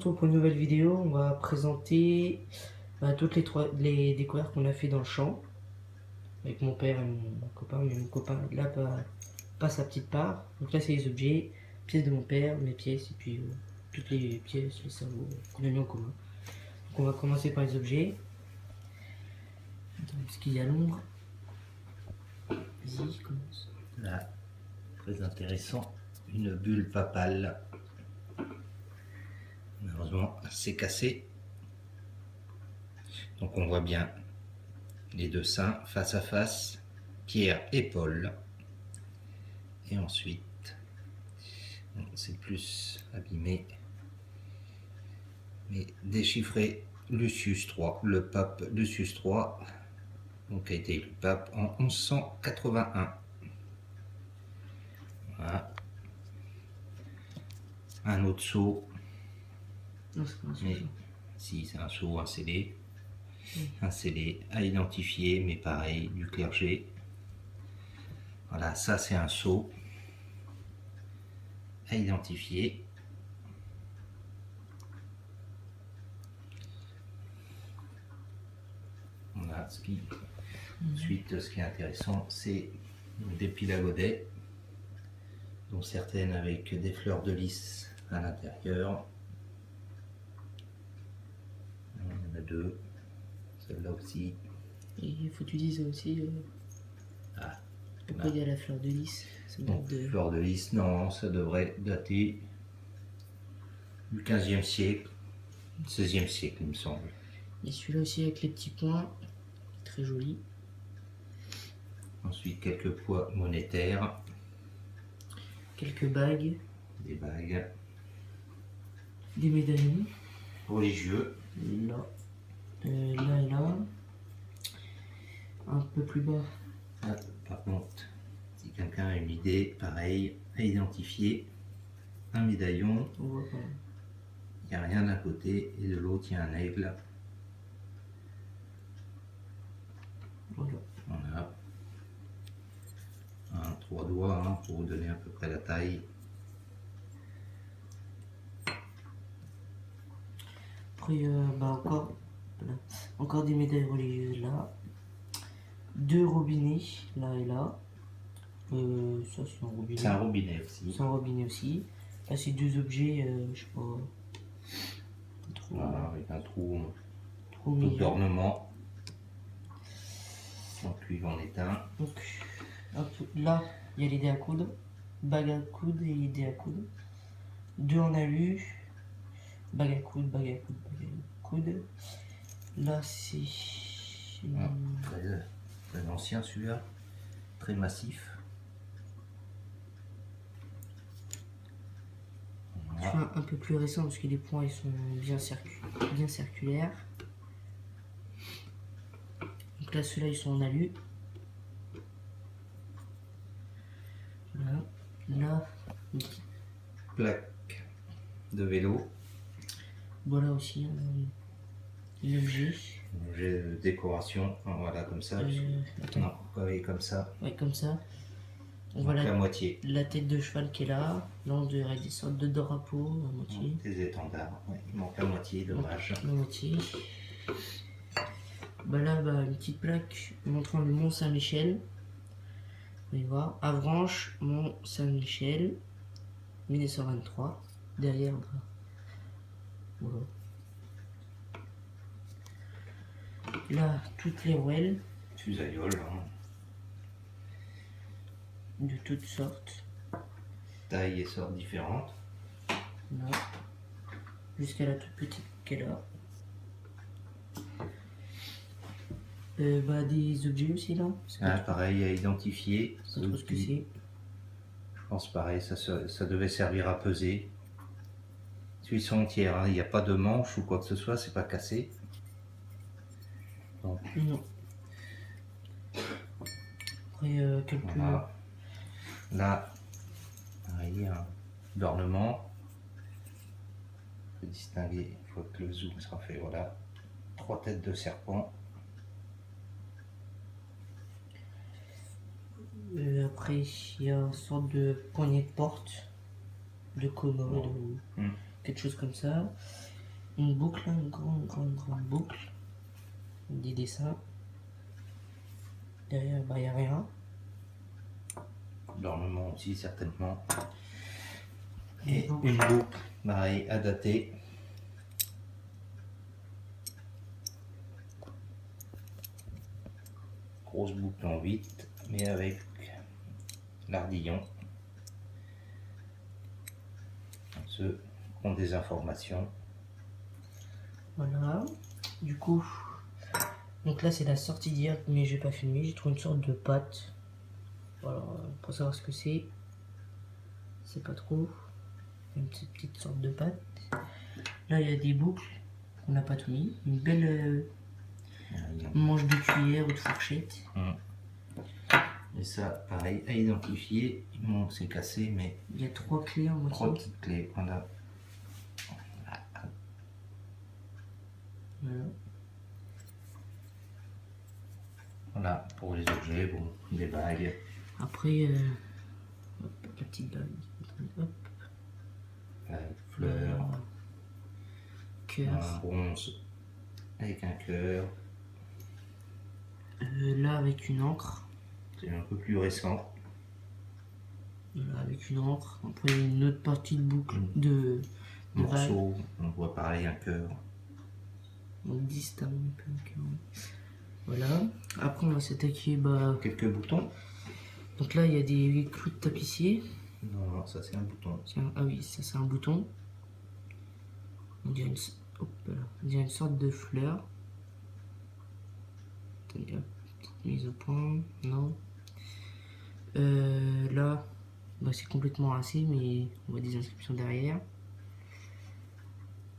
retrouve pour une nouvelle vidéo. On va présenter toutes les découvertes qu'on a fait dans le champ avec mon père et mon copain. Mais mon copain là pas sa petite part. Donc là c'est les objets, pièces de mon père, mes pièces et puis toutes les pièces, les cerveaux qu'on a mis en commun. Donc on va commencer par les objets. Parce qu'il y a l'ombre. Vas-y, commence. Là, très intéressant, une bulle papale. Malheureusement, c'est cassé. Donc on voit bien les deux saints face à face, Pierre et Paul. Et ensuite, c'est plus abîmé, mais déchiffré Lucius III, le pape Lucius III, donc a été élu pape en 1181. Voilà. Un autre sceau. Non, c'est pas un Mais sceau. si, c'est un sceau, un scellé. Un scellé à identifier, mais pareil, du clergé. Voilà, ça c'est un sceau à identifier. Voilà, ensuite, ce qui est intéressant, c'est des piles à godets, dont certaines avec des fleurs de lys à l'intérieur. Il y en a deux, celle-là aussi. Et il faut que tu dises aussi pourquoi il y a la fleur de lys. Donc, fleur de lys, non, ça devrait dater du 15e siècle, 16e siècle, il me semble. Et celui-là aussi avec les petits points, très joli. Ensuite, quelques poids monétaires. Quelques bagues. Des bagues. Des médaillons. Religieux. Là. Là et là. Un peu plus bas. Ah, par contre, si quelqu'un a une idée, pareil, à identifier, un médaillon, On voit pas. il n'y a rien d'un côté et de l'autre il y a un aigle. Voilà. Voilà. Un 3 doigts hein, pour vous donner à peu près la taille. Après, encore des médailles religieuses là. Deux robinets là et là. Ça c'est un robinet. C'est un robinet aussi. C'est un robinet aussi. Là c'est deux objets, je sais pas. Trop, Voilà, avec un trou d'ornement. d'ornement. En cuivre en étain. Donc là il y a les dés à coudre, bague à coudre et dés à coudre. Deux en alu, bague à coudre, bague à coudre, bague à coudre. Là c'est Très ancien celui-là, très massif. Voilà. un peu plus récent parce que les points ils sont bien circulaires. Donc là ceux-là ils sont en alu. Voilà. Là une petite Plaque de vélo. voilà aussi un objet. Un objet de décoration, voilà comme ça. Attends. Non, vous voyez comme ça. Ouais, comme ça. On Donc voit la moitié. la tête de cheval qui est là. Là on dirait des sortes de drapeaux, la moitié. Des étendards, ouais, il manque la moitié, dommage. La moitié. Bah là, une petite plaque montrant le Mont Saint-Michel. Vous allez voir. Avranches, Mont Saint-Michel, 1923. Derrière, voilà. Là, toutes les rouelles. Fusaïole, hein. De toutes sortes. Taille et sortes différentes. Là. Jusqu'à la toute petite qu'elle a. Des objets aussi là. Pareil à identifier. C'est trop ce que c'est. Je pense pareil, ça devait servir à peser. Celui sont entières, hein. Il n'y a pas de manche ou quoi que ce soit, c'est pas cassé. Donc, non. Après quelques. Voilà. Là, pareil, un d'ornement. On peut distinguer, une fois que le zoom sera fait, voilà. 3 têtes de serpent. Après, il y a une sorte de poignée de porte, de commode ou quelque chose comme ça. une boucle, là, une grande boucle. Des dessins. Derrière, bah, il n'y a rien. L'ornement aussi, certainement. Une Et boucle. une boucle, pareil, à dater. Grosse boucle en 8, mais avec l'ardillon. Ceux qui ont des informations. Voilà. Du coup, donc là c'est la sortie d'hier, mais j'ai pas filmé. J'ai trouvé une sorte de pâte. Voilà, pour savoir ce que c'est. C'est pas trop. Une petite sorte de pâte. Là il y a des boucles. On n'a pas tout mis. Une belle manche de cuillère ou de fourchette. Et ça, pareil, à identifier. Bon, c'est cassé, mais Il y a 3 clés en moitié. 3 petites clés. Voilà. Voilà. Voilà, pour les objets, bon, des bagues. Après, hop, la petite bague. Hop. Fleurs, Cœur. un bronze avec un cœur. Là avec une encre. C'est un peu plus récent. Voilà, avec une encre. Après une autre partie de boucle de bague. Morceau, on voit pareil un cœur. On distingue un peu le cœur. Voilà. Après on va s'attaquer. Bah... Quelques boutons. Donc là il y a des clous de tapissier. Non, non, ça c'est un bouton. Ah oui, ça c'est un bouton. On dirait une, hop, là. On dirait une sorte de fleur. Attendez, hop. Mise au point, non. Là, bah, c'est complètement rincé, mais on voit des inscriptions derrière.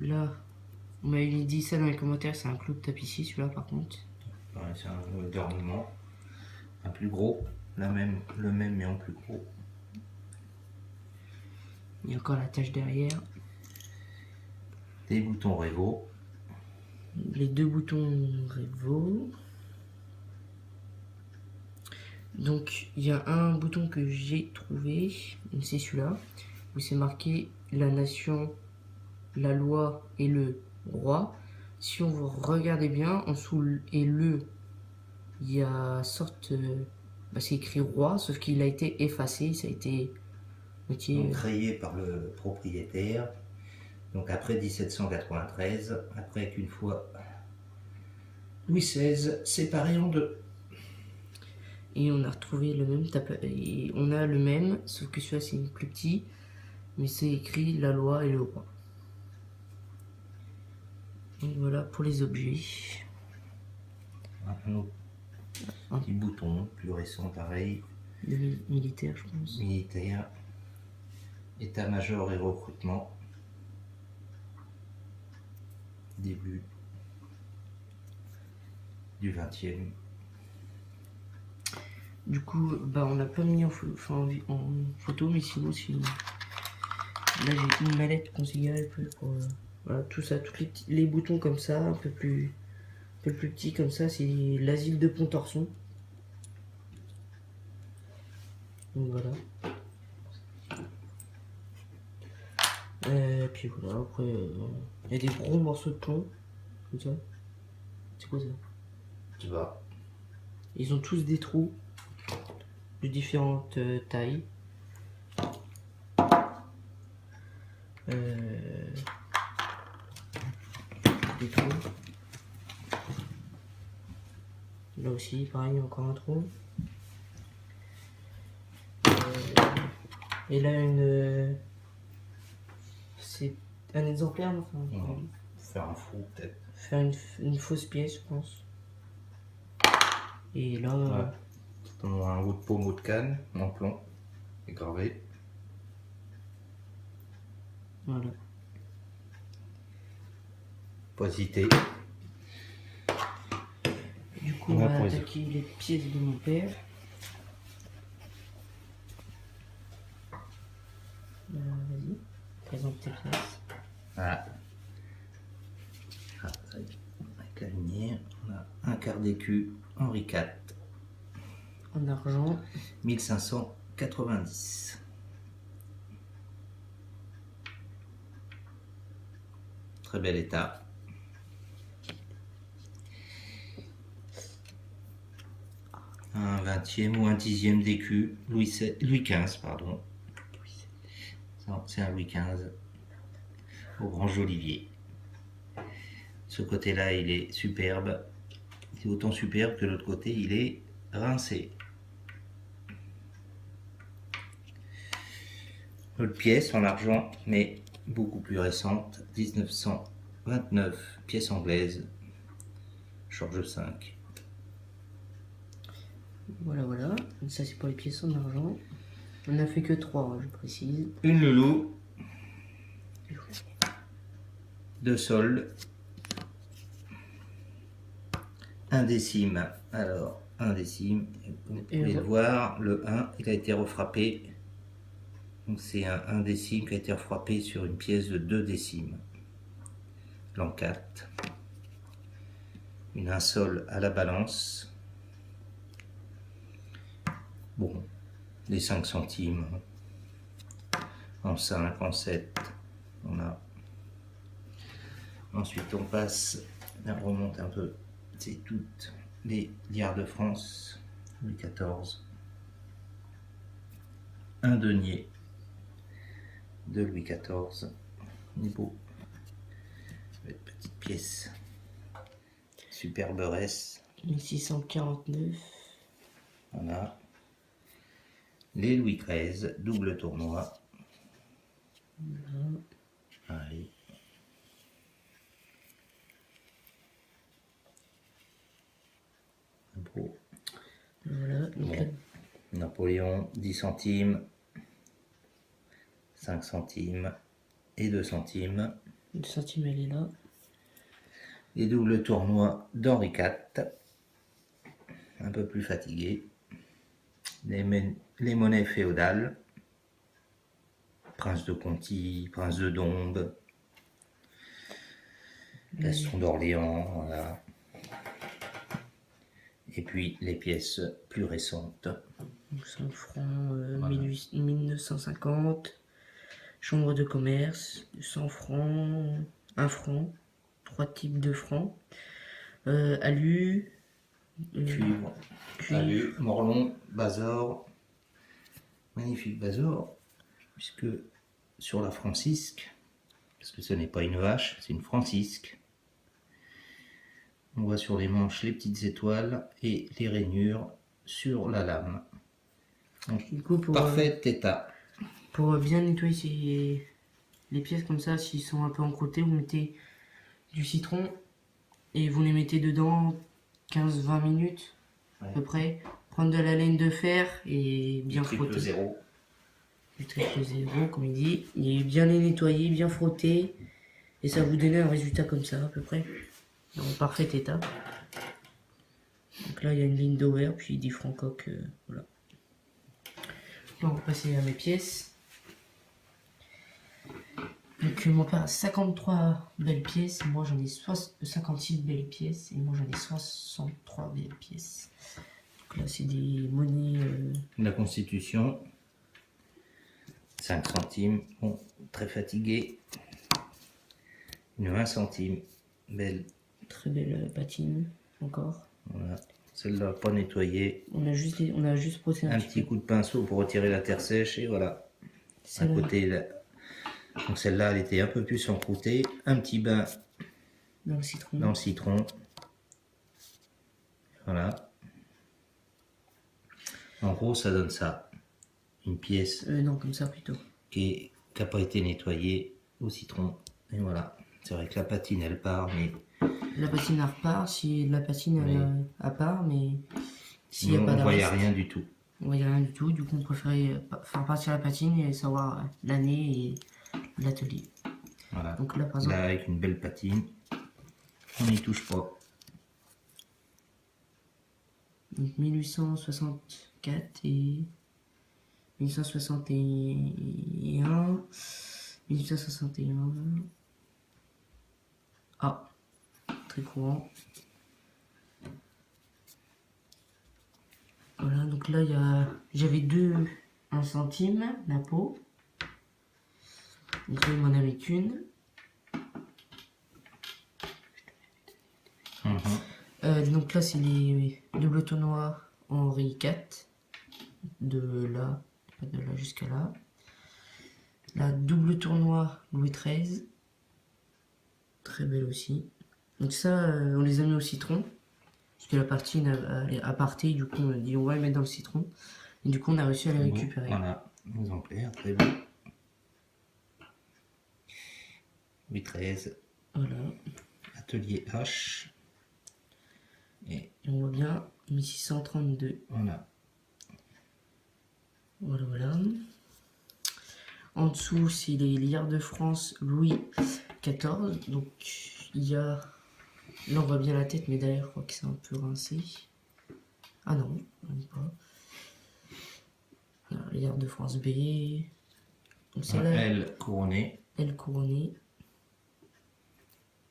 Là, on m'avait dit ça dans les commentaires, c'est un clou de tapissier celui-là par contre. Ouais, c'est un d'ornement. Un plus gros. Le même mais en plus gros. Il y a encore la tâche derrière. Des boutons Revo. Les 2 boutons Revo. Donc il y a un bouton que j'ai trouvé, c'est celui-là, où c'est marqué la nation, la loi et le roi. Si on vous regardez bien, en dessous et le, il y a sorte, bah, c'est écrit roi, sauf qu'il a été effacé, ça a été Donc, créé par le propriétaire. Donc après 1793, après qu'une fois Louis XVI séparé en deux. Et on a retrouvé le même, et on a le même, sauf que celui-là c'est plus petit, mais c'est écrit la loi et le roi. Donc voilà pour les objets. Un autre petit bouton, plus récent pareil. Militaire je pense. Militaire. État-major et recrutement. Début du 20e. Du coup, bah on n'a pas mis en photo, mais sinon, là j'ai une mallette qu'on s'est garé pour voilà, tout ça, tous les boutons comme ça, un peu plus petits comme ça, c'est l'asile de Pontorson. Donc voilà. Puis voilà, après il y a des gros morceaux de plomb, comme ça. C'est quoi ça? Tu vois. Ils ont tous des trous de différentes tailles. Des trous. Là aussi, pareil, encore un trou. Et là, c'est un exemplaire, enfin, Faire un fou peut-être. Faire une fausse pièce, je pense. Et là... Ouais. On a un bout de pommeau de canne en plomb et gravé. Voilà. Pas hésiter. Du coup, on va attaquer les pièces de mon père. Vas-y, présente tes pièces. Voilà. Avec la lumière, on a un quart d'écu Henri IV. En argent. 1590. très bel état. Un 20e ou un 10e d'écu, Louis XV, pardon. C'est un Louis XV au Grand Jolivier. Ce côté-là, il est superbe. C'est autant superbe que l'autre côté, il est rincé. L'autre pièce en argent, mais beaucoup plus récente, 1929, pièce anglaise, George V. Voilà, voilà. Ça, c'est pour les pièces en argent. On n'a fait que 3, je précise. Une loulou de solde. Un décime. Alors, un décime. Vous pouvez le voir, le 1, il a été refrappé. Donc c'est un décime qui a été refrappé sur une pièce de 2 décimes. L'an 4. Une insole à la balance. Bon, les 5 centimes. En 5, en 7. On a. Ensuite on passe, on remonte un peu. C'est toutes les liards de France, Louis XIV. Un denier de Louis XIV. Il est beau. Cette petite pièce. Superberesse. 1649. Voilà. Les Louis XIII, double tournoi. Voilà. Allez. Beau. Voilà. Donc Bon. là, Napoléon, 10 centimes, 5 centimes et 2 centimes. 2 centimes, elle est là. Les doubles tournois d'Henri IV, un peu plus fatigué. Les monnaies féodales, Prince de Conti, Prince de Dombes, Gaston d'Orléans, voilà. Et puis les pièces plus récentes. 5 francs, Voilà. 1950. Chambre de commerce, 100 francs, 1 franc, 3 types de francs. Alu, Cuivre, alu, morlon, basor. Magnifique basor, puisque sur la francisque, parce que ce n'est pas une vache, c'est une francisque. On voit sur les manches les petites étoiles et les rainures sur la lame. Donc, du coup, parfait état. pour bien nettoyer les pièces comme ça, s'ils sont un peu encroûtés, vous mettez du citron et vous les mettez dedans 15-20 minutes à peu près. Prendre de la laine de fer et bien frotter. Zéro. Du triple zéro, comme il dit. Et bien les nettoyer, bien frotter. Et ça vous donne un résultat comme ça à peu près. Dans parfait état. Donc là il y a une ligne d'over, puis 10 francs coque. Voilà. Là on va passer à mes pièces. Donc mon père a 53 belles pièces, et moi j'en ai 56 belles pièces, et moi j'en ai 63 belles pièces. Donc là c'est des monnaies... La Constitution, 5 centimes, bon, très fatigué. Une 20 centimes, belle. Très belle patine, encore. Voilà. Celle-là pas nettoyée. On a juste posé Un petit coup de pinceau pour retirer la terre sèche et voilà. À côté, là. Donc celle-là, elle était un peu plus encroûtée. Un petit bain dans le citron. Dans le citron. Voilà. En gros, ça donne ça. Une pièce Non, comme ça plutôt. qui n'a pas été nettoyée au citron. Et voilà. C'est vrai que la patine, elle part, mais... La patine, elle repart. Si la patine, elle part, mais... S'il n'y a pas on de voyait reste, rien du tout. on voyait rien du tout. Du coup, on préférait faire partir la patine et savoir l'année et l'atelier. Voilà. Donc là, par exemple... Là, avec une belle patine, on n'y touche pas. Donc 1864 et 1861, 1861. Ah, très courant. Voilà, donc là j'avais deux 1 centime, la peau. Donc là, il m'en avait qu'une. Donc là, c'est les doubles tournois Henri IV. De là jusqu'à là. La double tournoi Louis XIII. Très belle aussi. Donc ça, on les a mis au citron. Parce que la partie à partir, du coup, on a dit on va les mettre dans le citron. Et du coup, on a réussi à les récupérer. Voilà, exemplaire, très beau. Louis XIII. Voilà. Atelier H. Et on voit bien 1632. voilà. Voilà. En dessous, c'est les liards de France Louis XIV. Donc, il y a... Là, on voit bien la tête, mais derrière, je crois que c'est un peu rincé. Ah non, même pas. Alors, liards de France B. Donc, c'est là. L couronné. L couronné.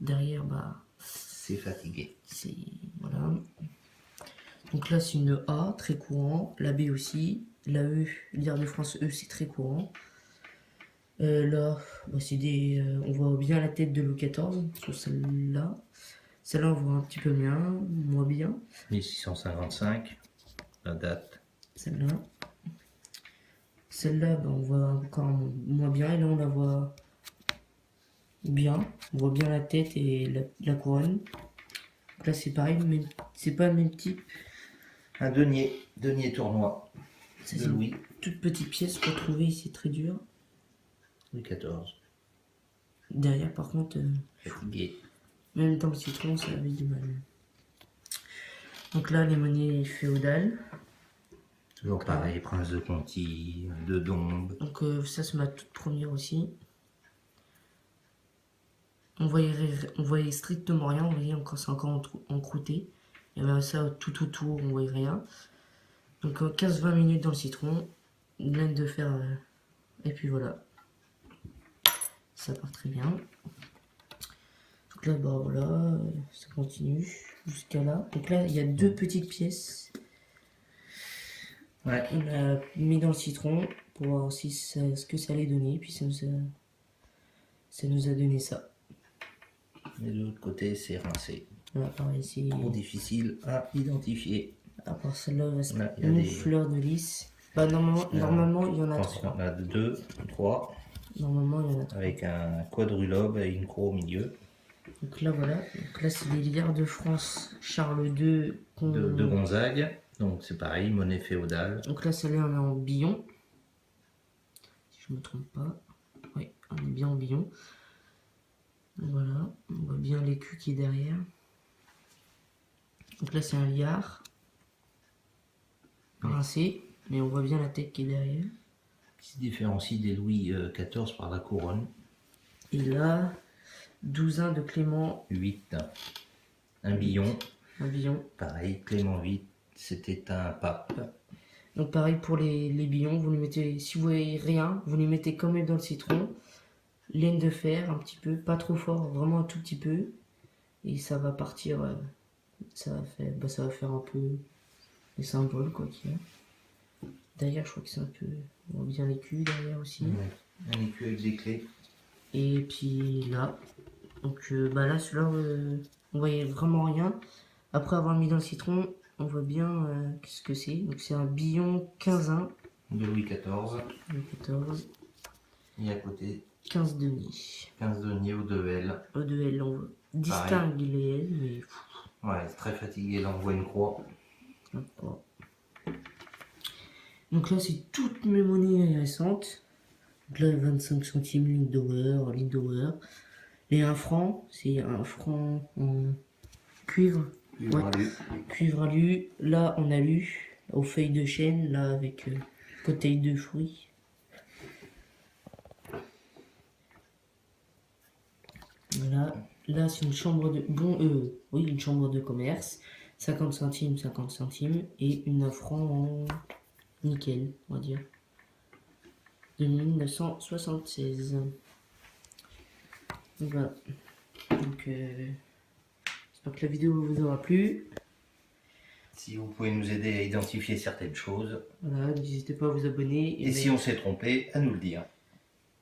Derrière, bah... C'est fatigué. C'est... Voilà. Donc là, c'est une A, très courant. La B aussi. La E, liard de France E, c'est très courant. Là, bah, c'est des... on voit bien la tête de Louis XIV sur celle-là. Celle-là, on voit un petit peu moins bien. 1655, la date. Celle-là. Celle-là, bah, on voit encore moins bien. Et là, on la voit bien. On voit bien la tête et la couronne. Donc là, c'est pareil, mais c'est pas le même type. Un denier tournoi Ça, de c'est Louis. une toute petite pièce retrouvée ici, très dur. Louis XIV. Derrière, par contre, Fatigué. même dans le citron, ça avait du mal. Donc là, les monnaies féodales. Toujours pareil, Prince de Conti, de Dombes. Donc ça, c'est ma toute première aussi. On voyait strictement rien, on voyait encore, c'est encore encrouté. Il y avait ça tout autour, on voyait rien. Donc 15-20 minutes dans le citron, une laine de fer, et puis voilà. Ça part très bien. Donc là, bah voilà, ça continue jusqu'à là. Donc là, il y a deux petites pièces. Ouais. On a mis dans le citron pour voir si ce que ça allait donner. Puis ça nous a donné ça. Et de l'autre côté, c'est rincé. Voilà, pareil, c'est... Trop difficile à identifier. À part celle-là, il reste Là, il y a une des... fleur de lys. Bah, normalement, il y en a Attention, 3. on a 2, 3. Normalement, il y en a 3. Avec un quadrilobe et une croix au milieu. Donc là, voilà. Donc là, c'est les liards de France Charles II. De Gonzague. Donc c'est pareil, monnaie féodale. Donc là, celle-là, on est en billon. Si je me trompe pas. Oui, on est bien en billon. Voilà. On voit bien l'écu qui est derrière. Donc là, c'est un liard. Rincé. Mais on voit bien la tête qui est derrière. Qui se différencie des Louis XIV par la couronne. Et là, 12 de Clément 8. Un billon. Un billon. Pareil, Clément VIII, c'était un pape. Donc pareil pour les billons, vous les mettez, si vous voyez rien, vous les mettez quand même dans le citron. Laine de fer, un petit peu, pas trop fort, vraiment un tout petit peu. Et ça va partir, ça va faire un peu les symboles quoi qu'il y a. Derrière, je crois que c'est un peu, on voit bien l'écu derrière aussi. Ouais. Un écu avec des clés. Et puis là, donc bah là celui-là, on voyait vraiment rien. Après avoir mis dans le citron, on voit bien qu'est-ce que c'est. Donc c'est un billon 15-1. De Louis XIV. Louis XIV. Et à côté, 15 deniers. 15 deniers au 2L. Au 2L, on distingue les L, mais... Ouais, c'est très fatigué, là on voit une croix. D'accord. Donc là, c'est toutes mes monnaies récentes. Donc là, 25 centimes, ligne d'hour. Les 1 franc, c'est 1 franc en cuivre. Cuivre alu. Cuivre alu. Là, on a lu aux feuilles de chêne, là, avec coteille de fruits. Voilà. Là, c'est une chambre de... une chambre de commerce. 50 centimes, 50 centimes. Et une 1 franc en nickel, on va dire. De 1976. Voilà. Donc, j'espère que la vidéo vous aura plu. Si vous pouvez nous aider à identifier certaines choses. Voilà, n'hésitez pas à vous abonner. Et si on s'est trompé, à nous le dire.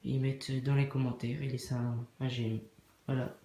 Et mettre dans les commentaires et laisser un j'aime. Voilà.